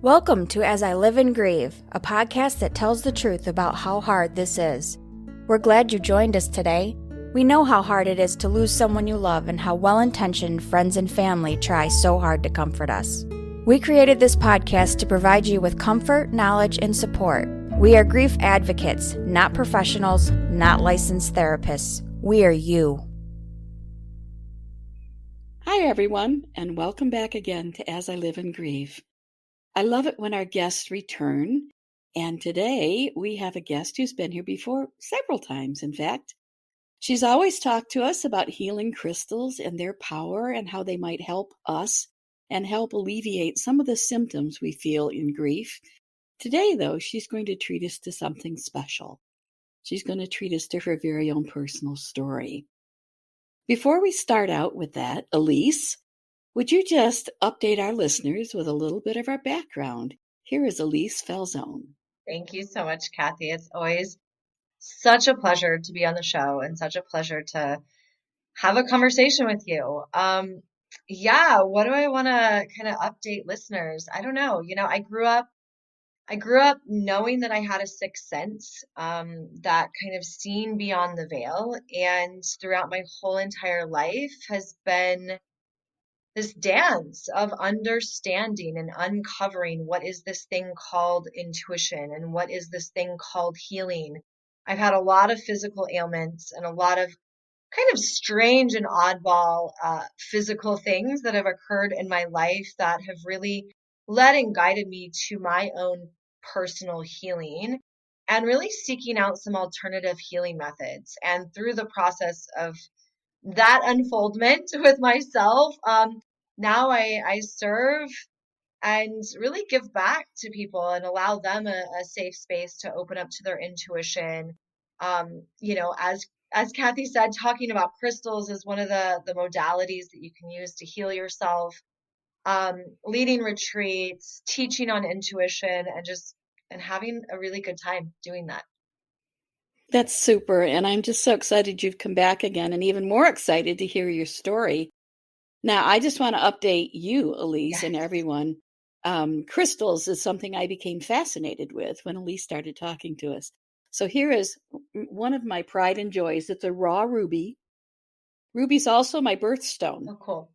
Welcome to As I Live and Grieve, a podcast that tells the truth about how hard this is. We're glad you joined us today. We know how hard it is to lose someone you love and how well-intentioned friends and family try so hard to comfort us. We created this podcast to provide you with comfort, knowledge, and support. We are grief advocates, not professionals, not licensed therapists. We are you. Hi, everyone, and welcome back again to As I Live and Grieve. I love it when our guests return, and today we have a guest who's been here before several times, in fact. She's always talked to us about healing crystals and their power and how they might help us and help alleviate some of the symptoms we feel in grief. Today, though, she's going to treat us to something special. She's going to treat us to her very own personal story. Before we start out with that, Elyse, would you just update our listeners with a little bit of our background? Here is Elyse Falzone. Thank you so much, Kathy. It's always such a pleasure to be on the show and such a pleasure to have a conversation with you. What do I want to kind of update listeners? I don't know. I grew up knowing that I had a sixth sense, that kind of seeing beyond the veil, and throughout my whole entire life has been this dance of understanding and uncovering what is this thing called intuition and what is this thing called healing. I've had a lot of physical ailments and a lot of kind of strange and oddball physical things that have occurred in my life that have really led and guided me to my own personal healing and really seeking out some alternative healing methods. And through the process of that unfoldment with myself, now I serve and really give back to people and allow them a safe space to open up to their intuition. As Kathy said, talking about crystals is one of the modalities that you can use to heal yourself. Leading retreats, teaching on intuition, and having a really good time doing that. That's super, and I'm just so excited you've come back again, and even more excited to hear your story. Now, I just want to update you, Elyse, Yes. and everyone. Crystals is something I became fascinated with when Elyse started talking to us. So here is one of my pride and joys. It's a raw ruby. Ruby's also my birthstone. Oh, cool.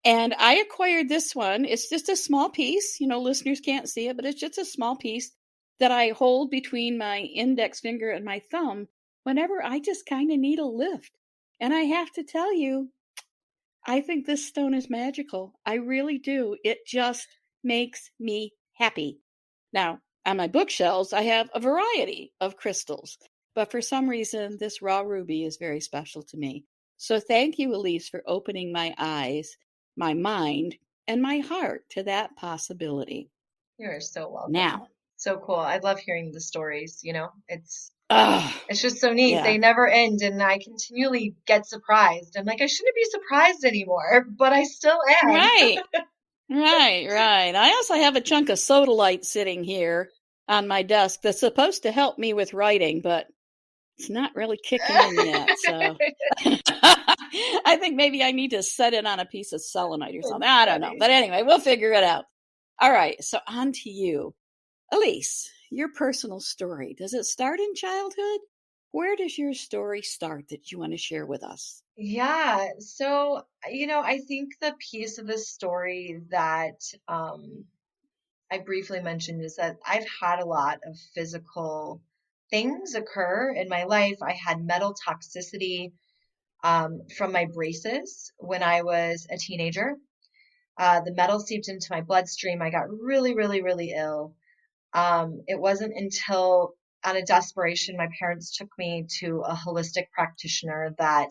And I acquired this one. It's just a small piece. Listeners can't see it, but it's just a small piece that I hold between my index finger and my thumb whenever I just kind of need a lift. And I have to tell you, I think this stone is magical. I really do. It just makes me happy. Now, on my bookshelves, I have a variety of crystals, but for some reason, this raw ruby is very special to me. So thank you, Elyse, for opening my eyes, my mind, and my heart to that possibility. You're so welcome. Now, so cool. I love hearing the stories. It's just so neat. Yeah. They never end, and I continually get surprised. I'm like, I shouldn't be surprised anymore, but I still am. Right. I also have a chunk of sodalite sitting here on my desk that's supposed to help me with writing, but it's not really kicking in yet. So I think maybe I need to set it on a piece of selenite or something. I don't know. But anyway, we'll figure it out. All right. So on to you. Elyse, your personal story. Does it start in childhood? Where does your story start that you want to share with us? Yeah. So, I think the piece of the story that I briefly mentioned is that I've had a lot of physical things occur in my life. I had metal toxicity from my braces when I was a teenager. The metal seeped into my bloodstream. I got really, really, really ill. It wasn't until, out of desperation, my parents took me to a holistic practitioner that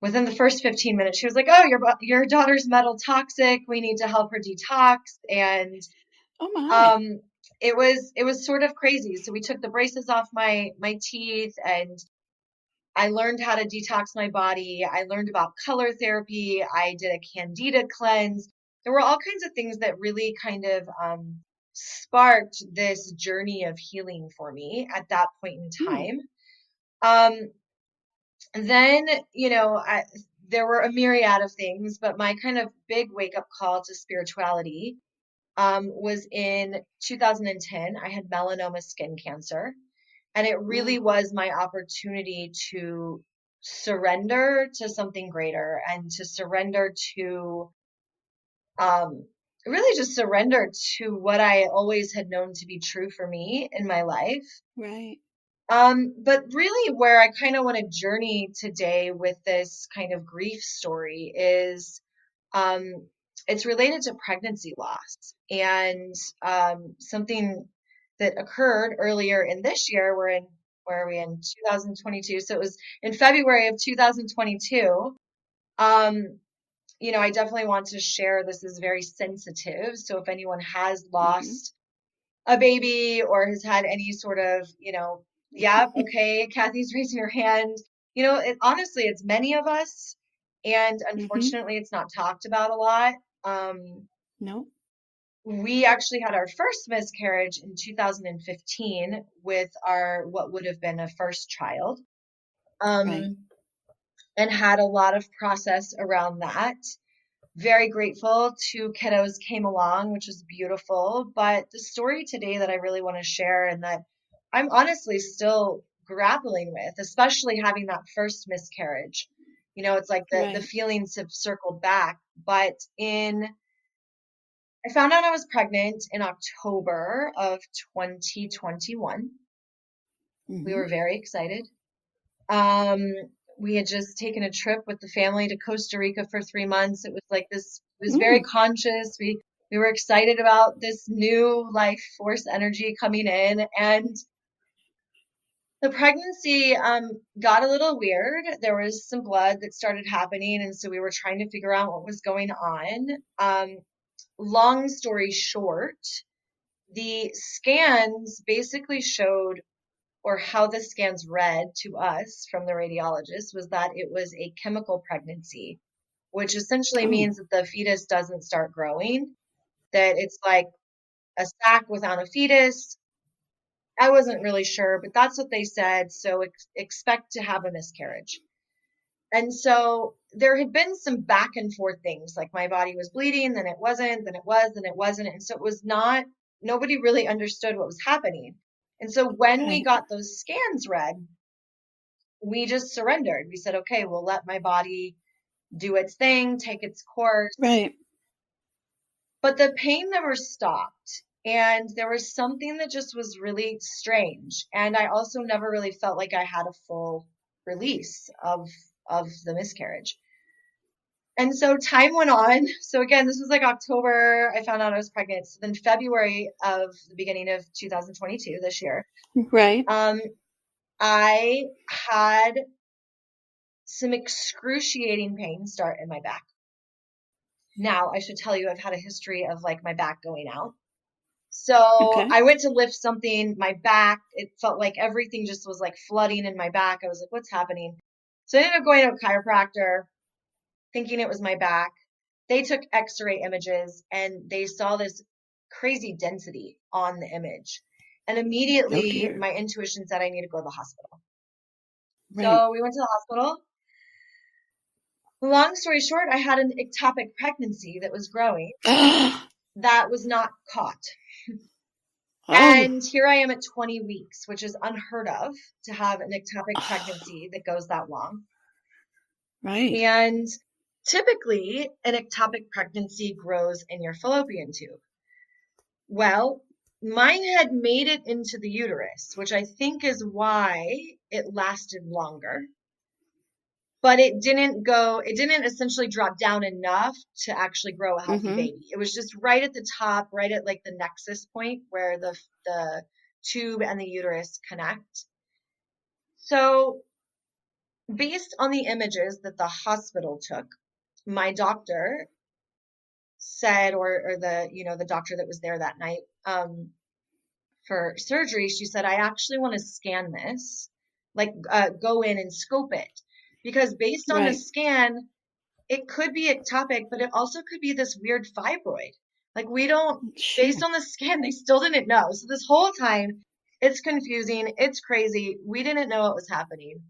within the first 15 minutes, she was like, "Oh, your daughter's metal toxic. We need to help her detox." And oh my, it was sort of crazy. So we took the braces off my teeth, and I learned how to detox my body. I learned about color therapy. I did a candida cleanse. There were all kinds of things that really kind of sparked this journey of healing for me at that point in time. Then, there were a myriad of things, but my kind of big wake up call to spirituality was in 2010. I had melanoma skin cancer, and it really was my opportunity to surrender to something greater and to surrender to, really just surrender to what I always had known to be true for me in my life. Right. But really where I kind of want to journey today with this kind of grief story is, it's related to pregnancy loss and, something that occurred earlier in this year. Where are we in 2022? So it was in February of 2022. I definitely want to share, this is very sensitive. So if anyone has lost a baby or has had any sort of, yeah, okay, Kathy's raising her hand. Honestly, it's many of us, and unfortunately, it's not talked about a lot. No. We actually had our first miscarriage in 2015 with what would have been a first child, Right. and had a lot of process around that. Very grateful 2 kiddos came along, which was beautiful. But the story today that I really want to share, and that I'm honestly still grappling with, especially having that first miscarriage, it's like the feelings have circled back. But I found out I was pregnant in October of 2021. We were very excited. We had just taken a trip with the family to Costa Rica for 3 months. It was like this, it was very conscious. We were excited about this new life force energy coming in, and the pregnancy got a little weird. There was some blood that started happening, and so we were trying to figure out what was going on. Long story short, the scans basically showed, or how the scans read to us from the radiologist, was that it was a chemical pregnancy, which essentially means that the fetus doesn't start growing, that it's like a sac without a fetus. I wasn't really sure, but that's what they said. So expect to have a miscarriage. And so there had been some back and forth things, like my body was bleeding, then it wasn't, then it was, then it wasn't. And so it was not, nobody really understood what was happening. And so when we got those scans read, we just surrendered. We said, okay, we'll let my body do its thing, take its course. Right. But the pain never stopped. And there was something that just was really strange. And I also never really felt like I had a full release of the miscarriage. And so time went on. So again, this was like October. I found out I was pregnant. So then February of the beginning of 2022, this year. Right. I had some excruciating pain start in my back. Now, I should tell you, I've had a history of like my back going out. So I went to lift something, my back, it felt like everything just was like flooding in my back. I was like, what's happening? So I ended up going to a chiropractor, thinking it was my back. They took x-ray images and they saw this crazy density on the image. And immediately my intuition said I need to go to the hospital. Right. So we went to the hospital. Long story short, I had an ectopic pregnancy that was growing that was not caught. And here I am at 20 weeks, which is unheard of to have an ectopic pregnancy that goes that long. Right. And typically, an ectopic pregnancy grows in your fallopian tube. Well, mine had made it into the uterus, which I think is why it lasted longer. But it didn't essentially drop down enough to actually grow a healthy baby. It was just right at the top, right at like the nexus point where the tube and the uterus connect. So based on the images that the hospital took, my doctor said, or the doctor that was there that night for surgery, she said, I actually want to scan this, like go in and scope it. Because based on the scan, it could be ectopic, but it also could be this weird fibroid. Like based on the scan, they still didn't know. So this whole time, it's confusing. It's crazy. We didn't know what was happening.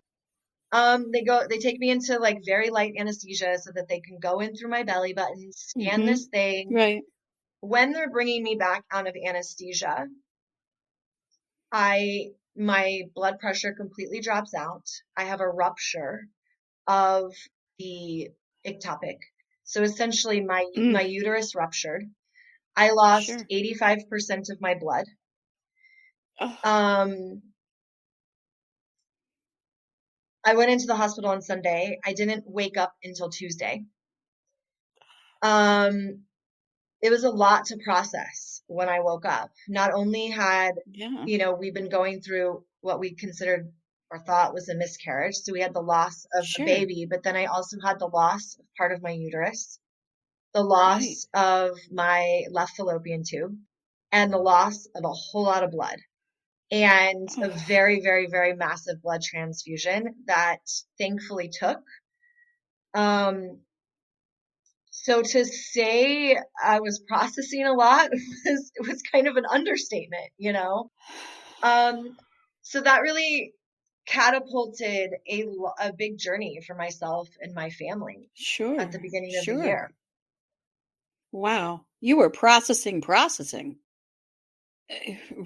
They take me into like very light anesthesia so that they can go in through my belly button, scan this thing. Right. when they're bringing me back out of anesthesia, my blood pressure completely drops out. I have a rupture of the ectopic. So essentially my uterus ruptured. I lost Sure. 85% of my blood. Oh, I went into the hospital on Sunday. I didn't wake up until Tuesday. It was a lot to process when I woke up. Not only had, yeah. we've been going through what we considered or thought was a miscarriage. So we had the loss of the Sure. baby, but then I also had the loss of part of my uterus, the Right. loss of my left fallopian tube, and the loss of a whole lot of blood. And a Oh, very, very, very massive blood transfusion that thankfully took. So to say I was processing a lot was kind of an understatement, So that really catapulted a big journey for myself and my family at the sure. beginning of the Sure. year. Wow. You were processing.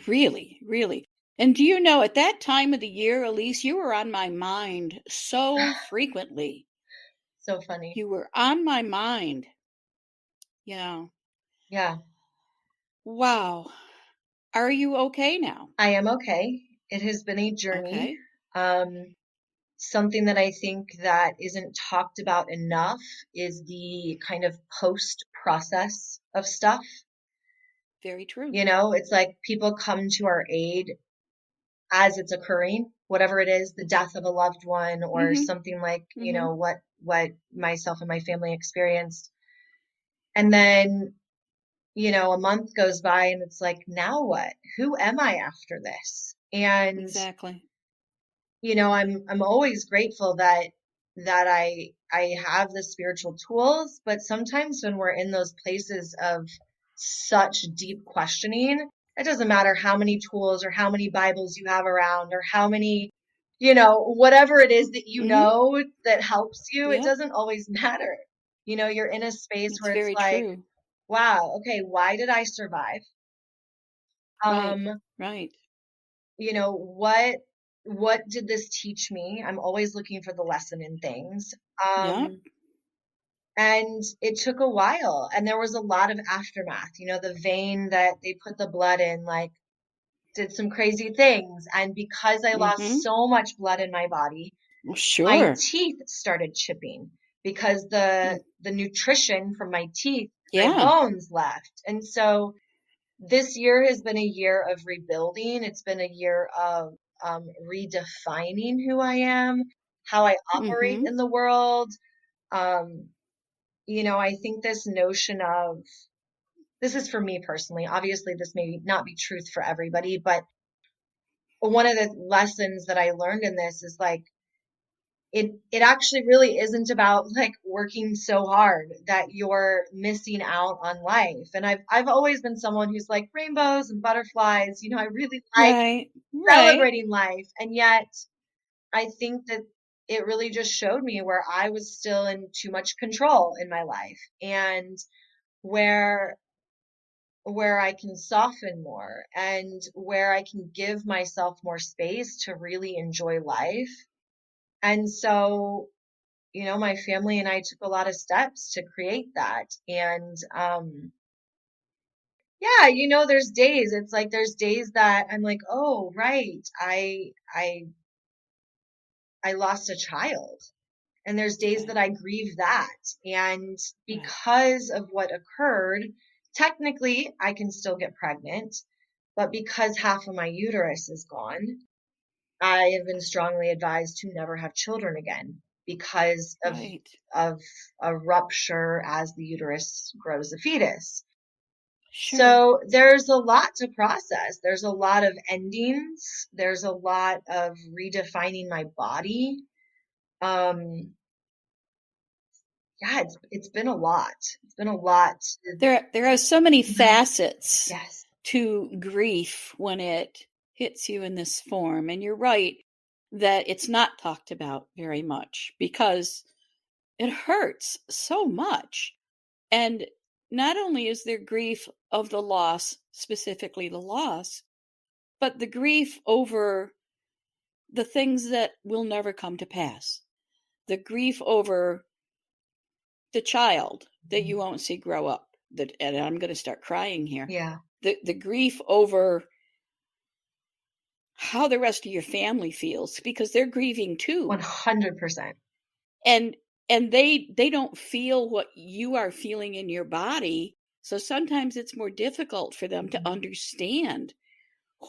Really, really. And do you know, at that time of the year, Elyse, you were on my mind so frequently. So funny. You were on my mind. Yeah. Yeah, Wow. Are you okay now? I am okay. It has been a journey. Okay. Something that I think that isn't talked about enough is the kind of post process of stuff. Very true. It's like people come to our aid as it's occurring, whatever it is, the death of a loved one or Mm-hmm. something like, Mm-hmm. what myself and my family experienced. And then, a month goes by and it's like, now what? Who am I after this? And, Exactly. I'm always grateful that I have the spiritual tools, but sometimes when we're in those places of such deep questioning, it doesn't matter how many tools or how many Bibles you have around or how many, whatever it is that Mm-hmm. that helps you, it Yep. doesn't always matter. You're in a space It's where it's very like, true. wow, okay, why did I survive? Right. Um, Right. what did this teach me? I'm always looking for the lesson in things. Yep. And it took a while, and there was a lot of aftermath. The vein that they put the blood in, like, did some crazy things. And because I Mm-hmm. lost so much blood in my body, Well, my sure. teeth started chipping because Mm. the nutrition from my teeth, my Yeah. bones left. And so this year has been a year of rebuilding. It's been a year of redefining who I am, how I operate Mm-hmm. in the world. Um, I think this notion of, this is for me personally, obviously this may not be truth for everybody, but one of the lessons that I learned in this is like, it actually really isn't about like working so hard that you're missing out on life. And I've always been someone who's like rainbows and butterflies. I really like Right. Right. celebrating life. And yet I think that it really just showed me where I was still in too much control in my life, and where I can soften more and where I can give myself more space to really enjoy life. And so, my family and I took a lot of steps to create that. And yeah, there's days, it's like there's days that I'm like, oh, right, I lost a child. And there's days Okay. that I grieve that. And Right. because of what occurred, technically I can still get pregnant, but because half of my uterus is gone, I have been strongly advised to never have children again because Right. of a rupture as the uterus grows a fetus. Sure. So there's a lot to process. There's a lot of endings. There's a lot of redefining my body. Um, yeah, it's been a lot. It's been a lot. There are so many Mhm. facets Yes. to grief when it hits you in this form. And you're right that it's not talked about very much because it hurts so much. And not only is there grief of the loss, specifically the loss, but the grief over the things that will never come to pass. The grief over the child that you won't see grow up. And I'm going to start crying here. Yeah. The grief over how the rest of your family feels, because they're grieving too. 100%. And they don't feel what you are feeling in your body. So sometimes it's more difficult for them to understand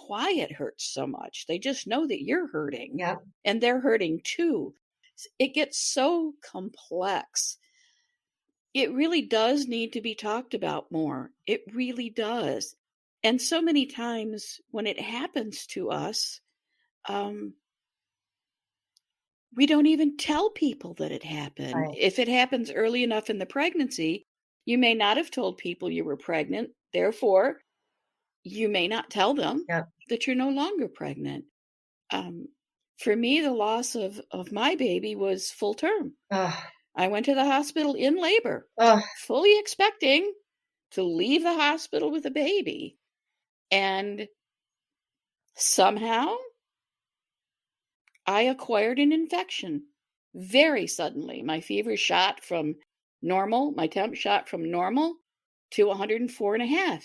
why it hurts so much. They just know that you're hurting. Yep. And they're hurting too. It gets so complex. It really does need to be talked about more. It really does. And so many times when it happens to us, we don't even tell people that it happened. Right. If it happens early enough in the pregnancy, you may not have told people you were pregnant. Therefore, you may not tell them that you're no longer pregnant. For me, the loss of my baby was full term. I went to the hospital in labor, fully expecting to leave the hospital with a baby. And somehow I acquired an infection very suddenly. My fever shot from normal, my temp shot from normal to 104.5.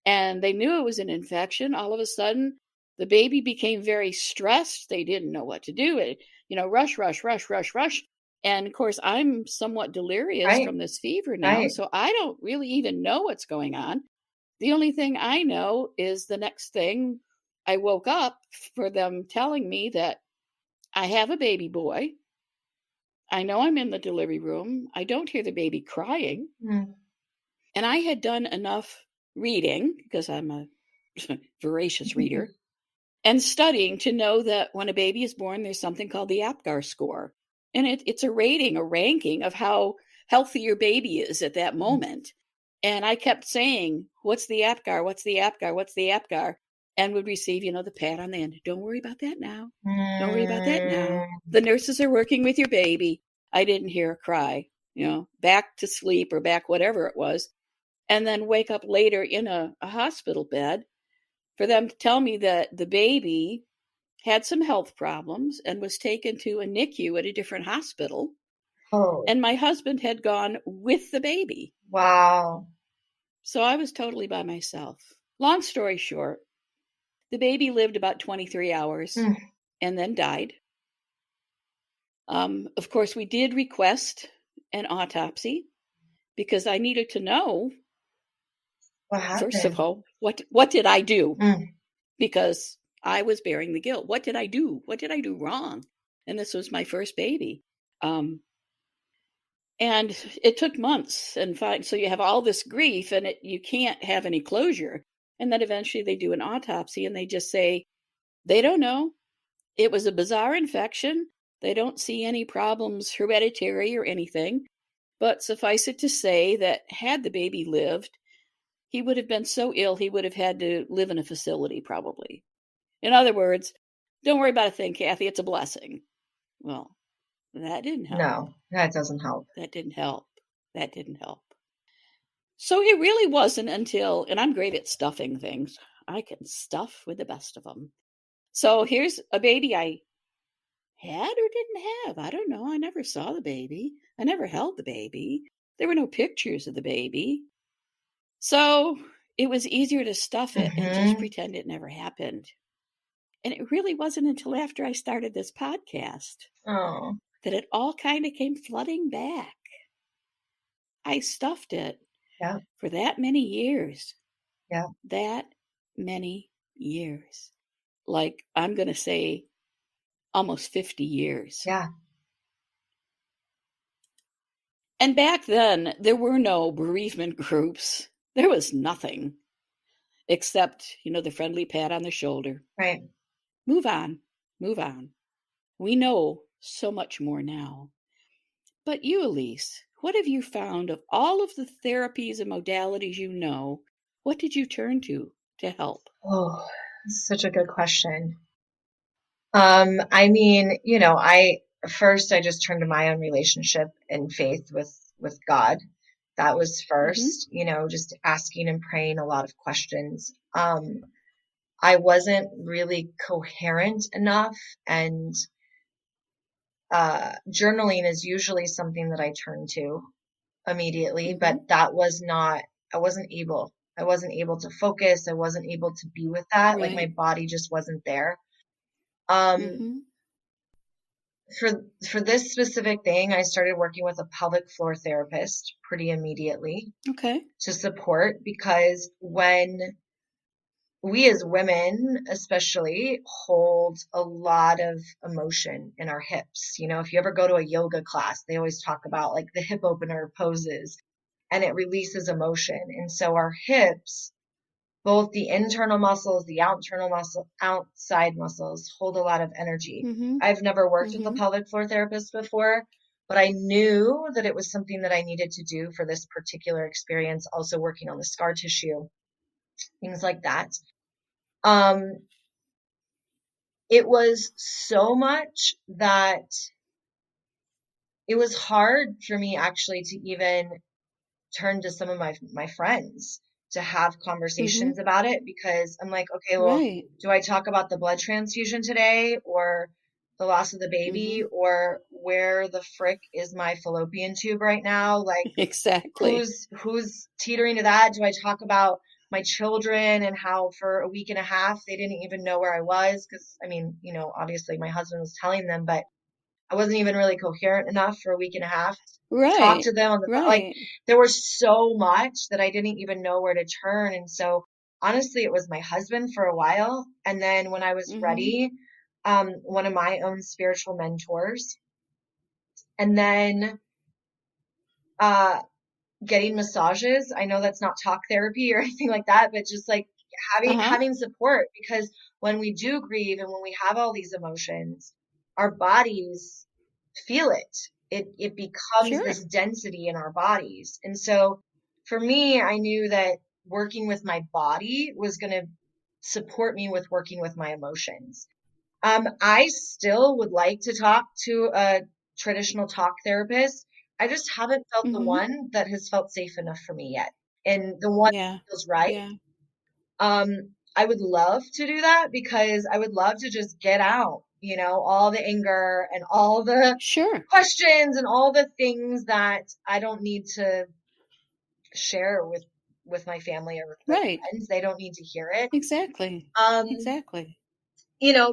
And they knew it was an infection. All of a sudden, the baby became very stressed. They didn't know what to do. Rush, rush, rush, rush, rush. And of course, I'm somewhat delirious from this fever now. So I don't really even know what's going on. The only thing I know is the next thing I woke up for them telling me that I have a baby boy. I know I'm in the delivery room. I don't hear the baby crying. And I had done enough reading, because I'm a voracious reader, and studying to know that when a baby is born, there's something called the APGAR score. And it's a rating, a ranking of how healthy your baby is at that moment. And I kept saying, what's the APGAR? What's the APGAR? What's the APGAR? And would receive, the pat on the end. Don't worry about that now. Don't worry about that now. The nurses are working with your baby. I didn't hear a cry, back to sleep or back whatever it was. And then wake up later in a hospital bed for them to tell me that the baby had some health problems and was taken to a NICU at a different hospital. And my husband had gone with the baby. Wow. So I was totally by myself. Long story short, the baby lived about 23 hours and then died. Of course, we did request an autopsy because I needed to know, what happened? First of all, what did I do? Because I was bearing the guilt. What did I do? What did I do wrong? And this was my first baby. And it took months. And so you have all this grief and you can't have any closure. And then eventually they do an autopsy and they just say, they don't know. It was a bizarre infection. They don't see any problems hereditary or anything. But suffice it to say that had the baby lived, he would have been so ill, he would have had to live in a facility probably. In other words, don't worry about a thing, Kathy. It's a blessing. Well, that didn't help. No, that doesn't help. That didn't help. So it really wasn't until, and I'm great at stuffing things. I can stuff with the best of them. So here's a baby I had or didn't have. I don't know. I never saw the baby. I never held the baby. There were no pictures of the baby. So it was easier to stuff it and just pretend it never happened. And it really wasn't until after I started this podcast that it all kind of came flooding back. I stuffed it for that many years. Yeah. That many years. Like, I'm going to say almost 50 years. Yeah. And back then, there were no bereavement groups. There was nothing except, the friendly pat on the shoulder. Right. Move on. We know so much more now. But you, Elyse, what have you found of all of the therapies and modalities you know? What did you turn to help? Oh, such a good question. I mean, I just turned to my own relationship and faith with God. That was Mm-hmm. first, just asking and praying a lot of questions. I wasn't really coherent enough, and journaling is usually something that I turn to immediately, but that was not, I wasn't able to focus. I wasn't able to be with that. Like my Right. body just wasn't there. Mm-hmm. For this specific thing, I started working with a pelvic floor therapist pretty immediately Okay. to support, because when we as women especially hold a lot of emotion in our hips. If you ever go to a yoga class, they always talk about like the hip opener poses, and it releases emotion. And so our hips, both the internal muscles, the outside muscles, hold a lot of energy. Mm-hmm. I've never worked with a Mm-hmm. pelvic floor therapist before, but I knew that it was something that I needed to do for this particular experience, also working on the scar tissue, things like that. It was so much that it was hard for me actually to even turn to some of my friends to have conversations about it, because I'm like, okay, well, Right. do I talk about the blood transfusion today, or the loss of the baby, or where the frick is my fallopian tube right now? Like, Exactly. who's teetering to that? Do I talk about my children and how for a week and a half they didn't even know where I was? Because I mean, obviously my husband was telling them, but I wasn't even really coherent enough for a week and a half to talk to them on the phone. Like, Right. there was so much that I didn't even know where to turn. And so honestly, it was my husband for a while. And then when I was ready, one of my own spiritual mentors, and then getting massages. I know that's not talk therapy or anything like that, but just like having support, because when we do grieve and when we have all these emotions, our bodies feel it. It becomes Sure. this density in our bodies. And so for me, I knew that working with my body was going to support me with working with my emotions. I still would like to talk to a traditional talk therapist. I just haven't felt the one that has felt safe enough for me yet, and the one Yeah. that feels right. Yeah. I would love to do that, because I would love to just get out, all the anger and all the Sure. questions and all the things that I don't need to share with my family or with my Right. friends. They don't need to hear it. Exactly. Um, Exactly.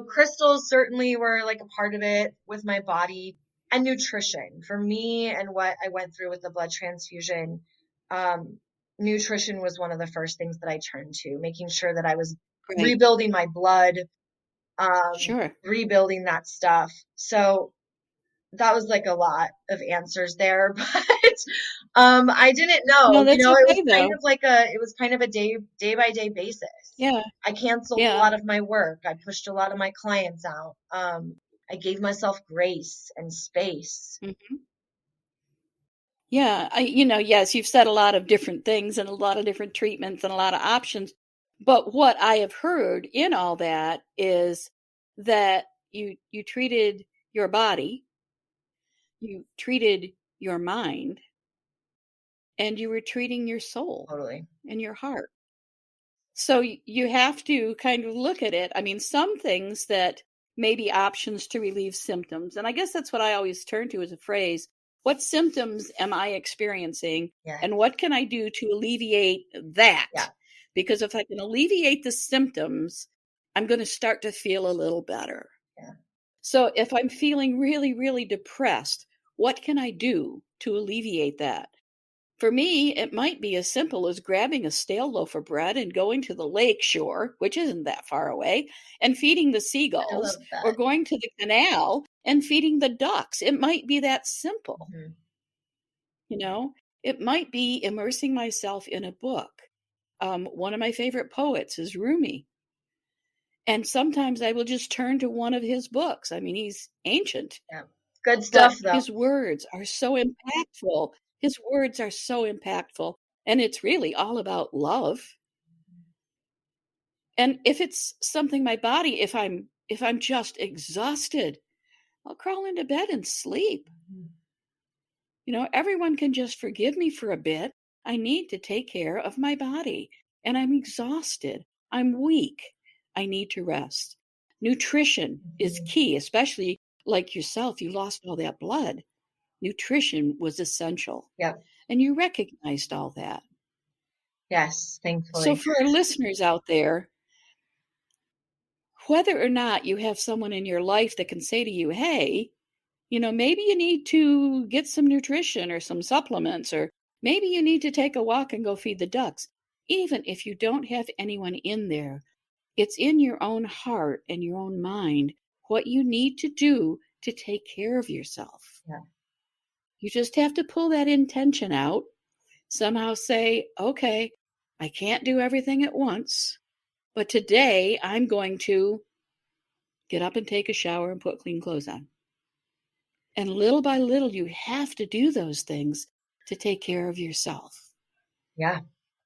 Crystals certainly were like a part of it with my body, and nutrition for me, and what I went through with the blood transfusion. Nutrition was one of the first things that I turned to, making sure that I was Right. rebuilding my blood, Sure. rebuilding that stuff. So that was like a lot of answers there, but I didn't know, No, that's it was okay kind though. of like a day by day basis. Yeah. I canceled a Yeah. lot of my work. I pushed a lot of my clients out. I gave myself grace and space. Yeah. Yes, you've said a lot of different things and a lot of different treatments and a lot of options. But what I have heard in all that is that you treated your body, you treated your mind, and you were treating your soul Totally. and your heart. So you have to kind of look at it. I mean, some things that may be options to relieve symptoms. And I guess that's what I always turn to as a phrase. What symptoms am I experiencing? Yeah. And what can I do to alleviate that? Yeah. Because if I can alleviate the symptoms, I'm going to start to feel a little better. Yeah. So if I'm feeling really, really depressed, what can I do to alleviate that? For me, it might be as simple as grabbing a stale loaf of bread and going to the lake shore, which isn't that far away, and feeding the I seagulls, love that. or going to the canal and feeding the ducks. It might be that simple. It might be immersing myself in a book. One of my favorite poets is Rumi. And sometimes I will just turn to one of his books. I mean, he's ancient. Yeah. Good stuff, But though. his words are so impactful. His words are so impactful. And it's really all about love. And if it's something my body, if I'm just exhausted, I'll crawl into bed and sleep. Everyone can just forgive me for a bit. I need to take care of my body. And I'm exhausted. I'm weak. I need to rest. Nutrition is key, especially like yourself. You lost all that blood. Nutrition was essential. Yep. And you recognized all that. Yes, thankfully. So for our listeners out there, whether or not you have someone in your life that can say to you, hey, maybe you need to get some nutrition or some supplements, or maybe you need to take a walk and go feed the ducks. Even if you don't have anyone in there, it's in your own heart and your own mind what you need to do to take care of yourself. Yeah. You just have to pull that intention out, somehow say, okay, I can't do everything at once, but today I'm going to get up and take a shower and put clean clothes on. And little by little, you have to do those things to take care of yourself. Yeah.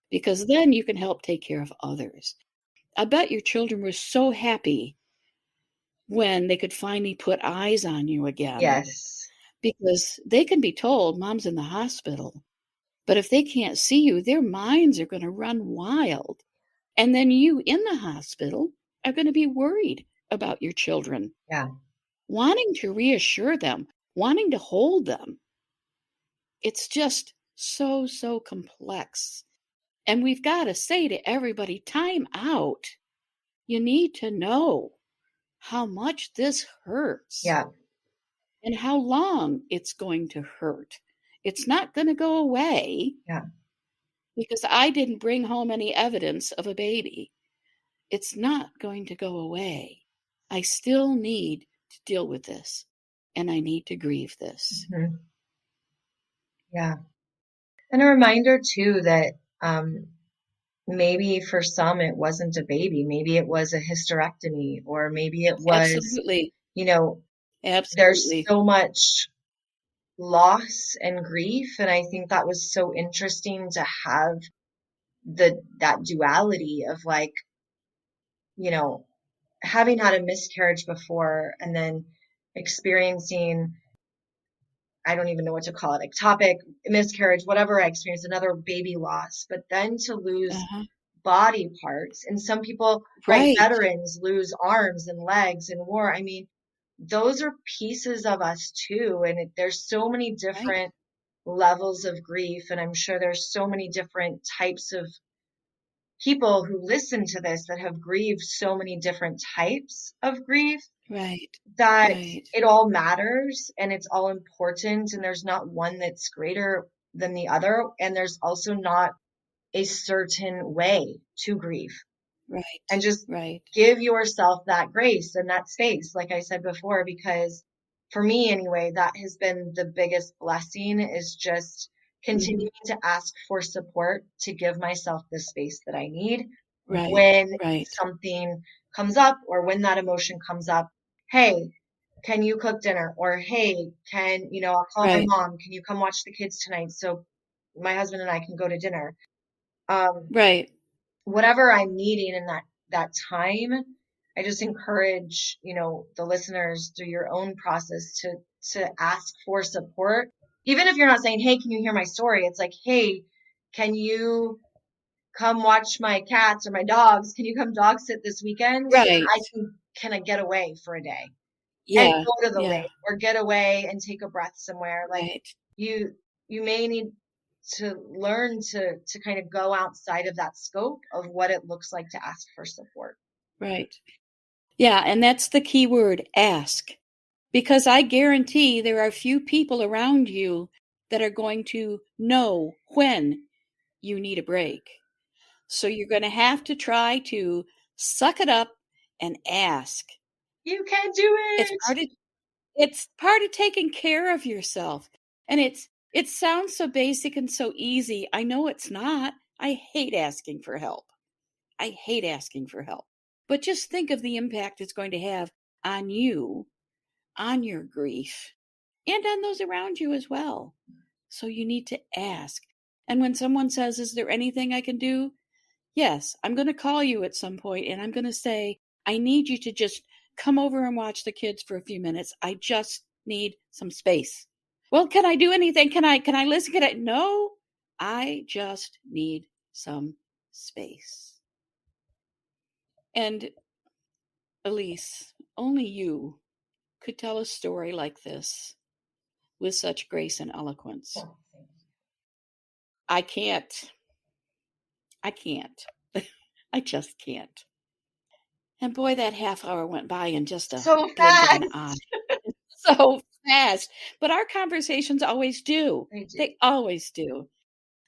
Because then you can help take care of others. I bet your children were so happy when they could finally put eyes on you again. Yes. Because they can be told mom's in the hospital, but if they can't see you, their minds are going to run wild. And then you in the hospital are going to be worried about your children. Yeah. Wanting to reassure them, wanting to hold them. It's just so, so complex. And we've got to say to everybody, time out. You need to know how much this hurts. Yeah. And how long it's going to hurt. It's not going to go away. Yeah. Because I didn't bring home any evidence of a baby. It's not going to go away. I still need to deal with this. And I need to grieve this. Mm-hmm. Yeah. And a reminder too that maybe for some it wasn't a baby. Maybe it was a hysterectomy, or maybe it was, Absolutely. There's Absolutely. so much loss and grief. And I think that was so interesting to have that duality of having had a miscarriage before and then experiencing, I don't even know what to call it, ectopic miscarriage, whatever I experienced, another baby loss, but then to lose body parts. And some people, Right. veterans lose arms and legs in war. I mean, those are pieces of us too. And there's so many different levels of grief. And I'm sure there's so many different types of people who listen to this that have grieved so many different types of grief. Right. That it all matters and it's all important, and there's not one that's greater than the other, and there's also not a certain way to grieve. Right. And just give yourself that grace and that space, like I said before, because for me anyway, that has been the biggest blessing, is just continuing to ask for support, to give myself the space that I need when something comes up, or when that emotion comes up. Hey, can you cook dinner? Or hey, I'll call my mom. Can you come watch the kids tonight so my husband and I can go to dinner? Whatever I'm needing in that time, I just encourage, the listeners through your own process to ask for support. Even if you're not saying, hey, can you hear my story? It's like, hey, can you come watch my cats or my dogs? Can you come dog sit this weekend? So can I get away for a day and go to the lake, or get away and take a breath somewhere? You may need to learn to kind of go outside of that scope of what it looks like to ask for support. Right. Yeah. And that's the key word, ask, because I guarantee there are few people around you that are going to know when you need a break. So you're going to have to try to suck it up and ask. You can do it. It's part of taking care of yourself. And it sounds so basic and so easy. I know it's not. I hate asking for help. But just think of the impact it's going to have on you, on your grief, and on those around you as well. So you need to ask. And when someone says, is there anything I can do? Yes, I'm going to call you at some point and I'm going to say, I need you to just come over and watch the kids for a few minutes. I just need some space. Well, can I do anything? Can I listen? No, I just need some space. And Elyse, only you could tell a story like this with such grace and eloquence. I can't. I just can't. And boy, that half hour went by in just a blink of an eye. So fast. But our conversations always do. They always do.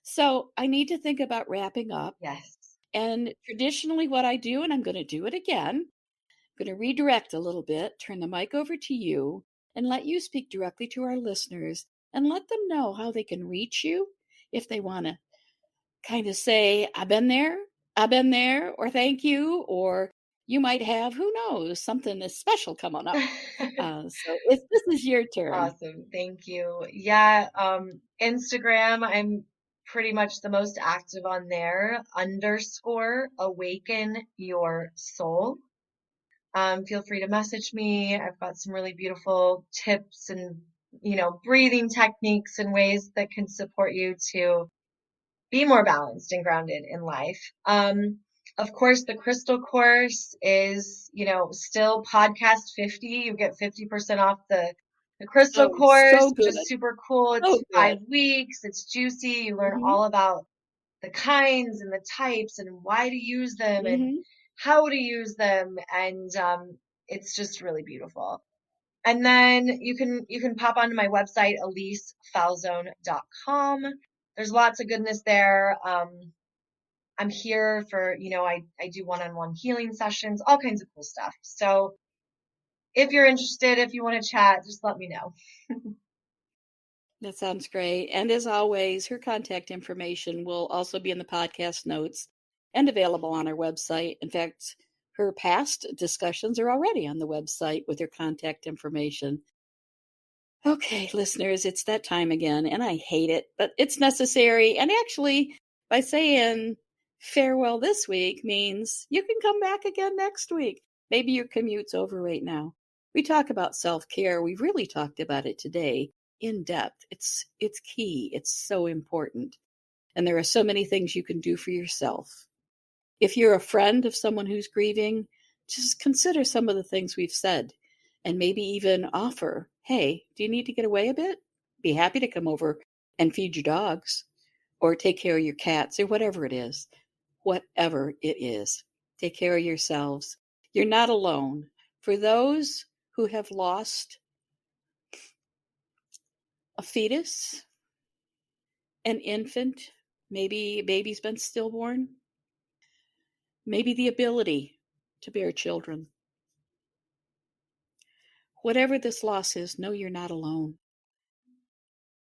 So I need to think about wrapping up. Yes. And traditionally what I do, and I'm going to do it again, I'm going to redirect a little bit, turn the mic over to you, and let you speak directly to our listeners and let them know how they can reach you if they want to kind of say, I've been there, or thank you, or you might have, who knows, something that's special coming up. So this is your turn. Awesome. Thank you. Yeah. Instagram, I'm pretty much the most active on there, _awaken your soul. Feel free to message me. I've got some really beautiful tips and, breathing techniques and ways that can support you to be more balanced and grounded in life. Of course, the Crystal course is, still podcast 50. You get 50% off the Crystal course, which is super cool. It's 5 weeks. It's juicy. You learn all about the kinds and the types and why to use them and how to use them. And it's just really beautiful. And then you can pop onto my website, ElyseFalzone.com. There's lots of goodness there. I'm here for, I do one-on-one healing sessions, all kinds of cool stuff. So if you're interested, if you want to chat, just let me know. That sounds great. And as always, her contact information will also be in the podcast notes and available on our website. In fact, her past discussions are already on the website with her contact information. Okay, listeners, it's that time again, and I hate it, but it's necessary. And actually, by saying farewell this week means you can come back again next week. Maybe your commute's over right now. We talk about self-care. We've really talked about it today in depth. It's key. It's so important. And there are so many things you can do for yourself. If you're a friend of someone who's grieving, just consider some of the things we've said and maybe even offer, hey, do you need to get away a bit? Be happy to come over and feed your dogs or take care of your cats or whatever it is. Whatever it is, take care of yourselves. You're not alone. For those who have lost a fetus, an infant, maybe a baby's been stillborn, maybe the ability to bear children. Whatever this loss is, know you're not alone.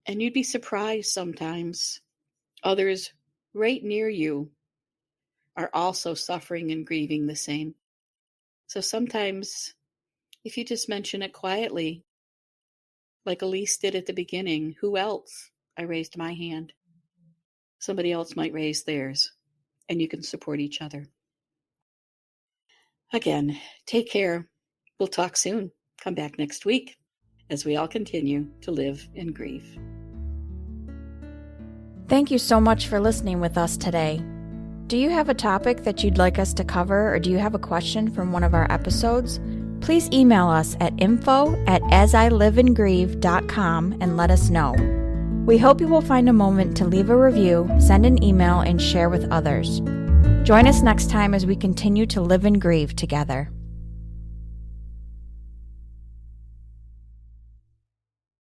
And you'd be surprised sometimes others right near you are also suffering and grieving the same. So sometimes if you just mention it quietly, like Elyse did at the beginning, who else? I raised my hand. Somebody else might raise theirs, and you can support each other. Again, take care. We'll talk soon. Come back next week as we all continue to live in grief. Thank you so much for listening with us today. Do you have a topic that you'd like us to cover, or do you have a question from one of our episodes? Please email us at info@asiliveinGrieve.com and let us know. We hope you will find a moment to leave a review, send an email, and share with others. Join us next time as we continue to live and grieve together.